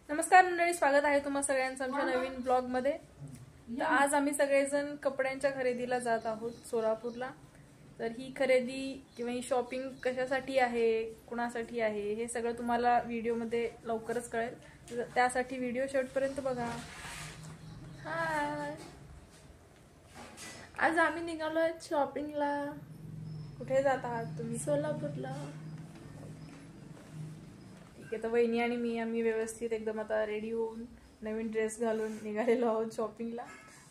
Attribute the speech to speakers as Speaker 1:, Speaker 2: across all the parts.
Speaker 1: नमस्कार मंडळी, स्वागत आहे तुम्हा सगळ्यांचं आमच्या नवीन ब्लॉग मध्ये। तर आज आम्ही सगळेजण कपड्यांच्या खरेदीला जात आहोत सोलापूरला। तर ही खरेदी किंवा ही शॉपिंग कशासाठी आहे, कुणासाठी आहे, हे सगळं तुम्हाला व्हिडिओ मध्ये लवकरच कळेल। त्यासाठी व्हिडिओ शेवटपर्यंत बघा। हाय,
Speaker 2: आज आम्ही निघालोय शॉपिंगला।
Speaker 1: कुठे जात आहात तुम्ही?
Speaker 2: सोलापूरला।
Speaker 1: ठीक आहे, तर वहिनी आणि मी आम्ही व्यवस्थित एकदम आता रेडी होऊन नवीन ड्रेस घालून निघालेलो आहोत शॉपिंगला।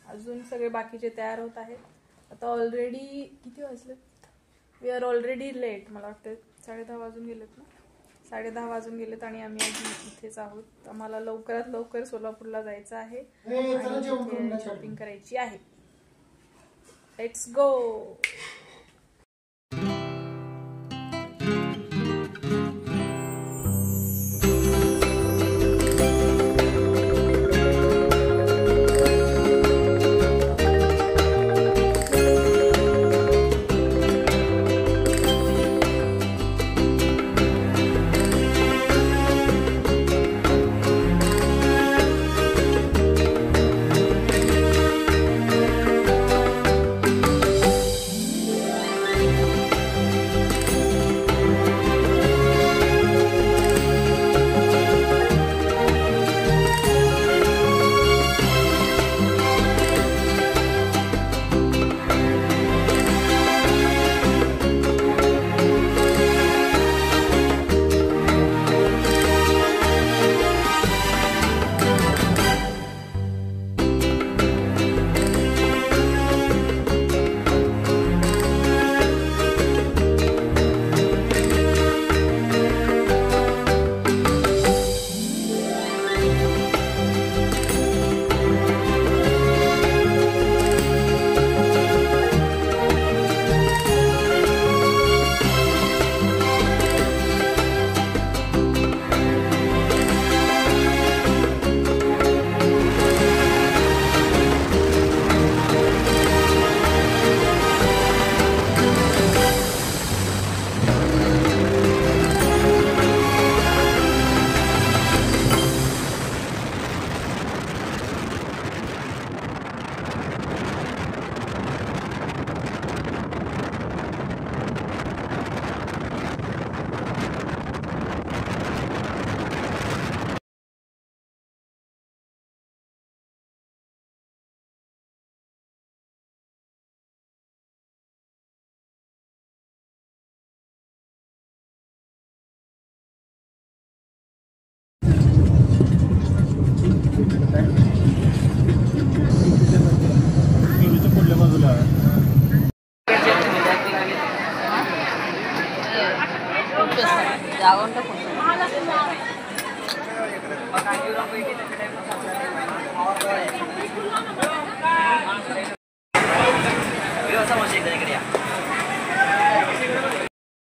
Speaker 1: अजून सगळे बाकीचे तयार होत आहेत। आता ऑलरेडी किती वाजले? We are already late. मला वाटतं 10:30 वाजून गेलेत ना, 10:30 वाजून गेलेत आणि आम्ही अजून इथेच आहोत। आम्हाला लवकरात लवकर सोलापूरला जायचं आहे आणि शॉपिंग करायची आहे। Let's go.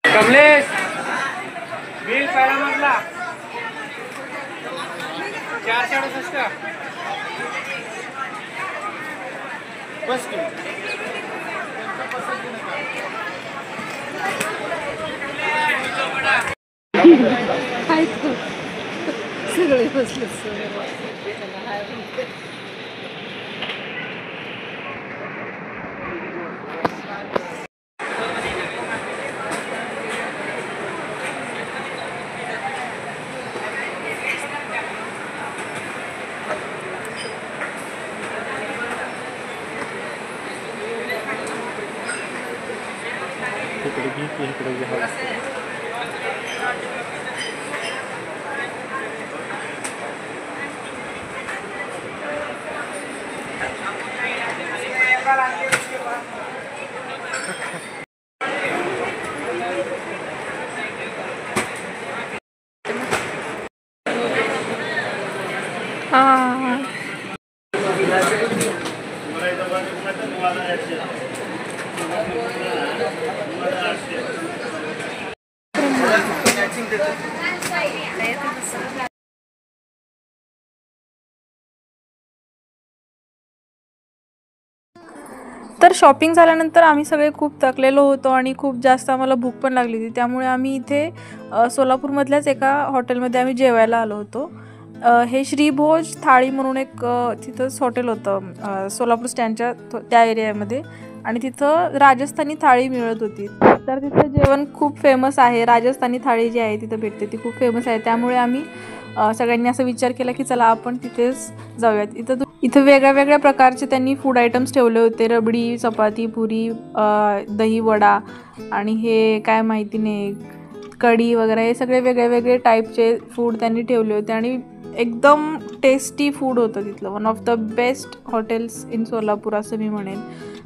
Speaker 3: कमलेश बिल पहिला मजला 4.67 बस की
Speaker 2: सगळे बसले।
Speaker 1: तर शॉपिंग झाल्यानंतर आम्ही सगळे खूप थकलेलो होतो आणि खूप जास्त आम्हाला भूक पण लागली होती. त्यामुळे आम्ही इथे सोलापूरमधल्याच एका हॉटेलमध्ये आम्ही जेवायला आलो होतो. हे श्रीभोज थाळी म्हणून एक तिथंच हॉटेल होतं सोलापूर स्टँडच्या त्या एरियामध्ये आणि तिथं राजस्थानी थाळी मिळत होती. तर तिथं जेवण खूप फेमस आहे. राजस्थानी थाळी जी आहे तिथं भेटते ती खूप फेमस आहे. त्यामुळे आम्ही सगळ्यांनी असा विचार केला की चला आपण तिथेच जाऊयात. इथं वेगळ्या वेगळ्या प्रकारचे त्यांनी फूड आयटम्स ठेवले होते. रबडी, चपाती, पुरी, दही वडा आणि हे काय माहिती नाही कढी वगैरे, हे सगळे वेगळे वेगळे टाईपचे फूड त्यांनी ठेवले होते आणि एकदम टेस्टी फूड होतं तिथलं. One of the best hotels in Solapur असं मी म्हणेन.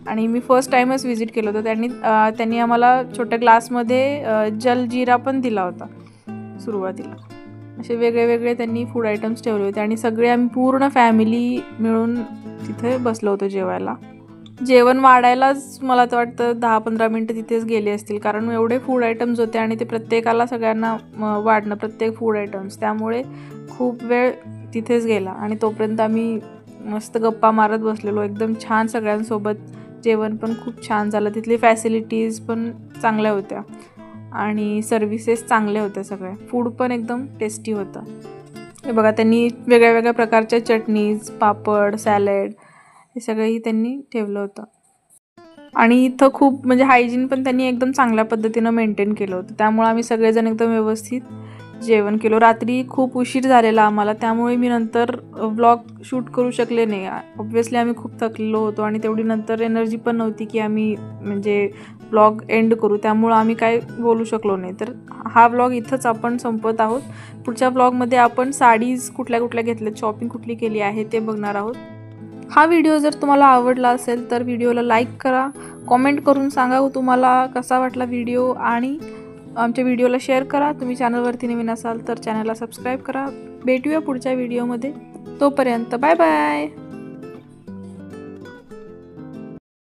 Speaker 1: आणि मी फर्स्ट टाईमच व्हिजिट केलं होतं. त्यांनी आम्हाला छोट्या ग्लासमध्ये जलजिरा पण दिला होता सुरुवातीला. असे वेगळे वेगळे त्यांनी फूड आयटम्स ठेवले होते आणि सगळे आम्ही पूर्ण फॅमिली मिळून तिथे बसलो होतो जेवायला. जेवण वाढायलाच मला तर वाटतं 10-15 मिनटं तिथेच गेले असतील, कारण एवढे फूड आयटम्स होते आणि ते प्रत्येकाला सगळ्यांना वाढणं प्रत्येक फूड आयटम्स, त्यामुळे खूप वेळ तिथेच गेला. आणि तोपर्यंत आम्ही मस्त गप्पा मारत बसलेलो एकदम छान सगळ्यांसोबत. जेवण पण खूप छान झालं. तिथली फॅसिलिटीज पण चांगल्या होत्या आणि सर्व्हिसेस चांगल्या होत्या. सगळ्या फूड पण एकदम टेस्टी होतं. हे बघा त्यांनी वेगळ्या वेगळ्या प्रकारच्या चटणीज, पापड, सॅलड हे सगळंही त्यांनी ठेवलं होतं. आणि इथं खूप म्हणजे हायजीन पण त्यांनी एकदम चांगल्या पद्धतीनं मेंटेन केलं होतं. त्यामुळे आम्ही सगळेजण एकदम व्यवस्थित जेवण केलो. रात्री खूप उशीर झालेला आम्हाला, त्यामुळे मी नंतर व्लॉग शूट करू शकले नाही. ऑब्व्हियसली आम्ही खूप थकलेलो होतो आणि तेवढी नंतर एनर्जी पण नव्हती की आम्ही म्हणजे व्लॉग एंड करू, त्यामुळं आम्ही काय बोलू शकलो नाही. तर हा व्लॉग इथंच आपण संपत आहोत. पुढच्या व्लॉगमध्ये आपण साडीज कुठल्या कुठल्या घेतल्यात, शॉपिंग कुठली केली आहे ते बघणार आहोत. हा व्हिडिओ जर तुम्हाला आवडला असेल तर व्हिडिओला लाईक करा, कॉमेंट करून सांगा तुम्हाला कसा वाटला व्हिडिओ आणि आमच्या व्हिडिओला शेअर करा. तुम्ही चॅनलवरती नवीन असाल तर चॅनलला सबस्क्राईब करा. भेटूया पुढच्या व्हिडिओमध्ये. तोपर्यंत बाय बाय.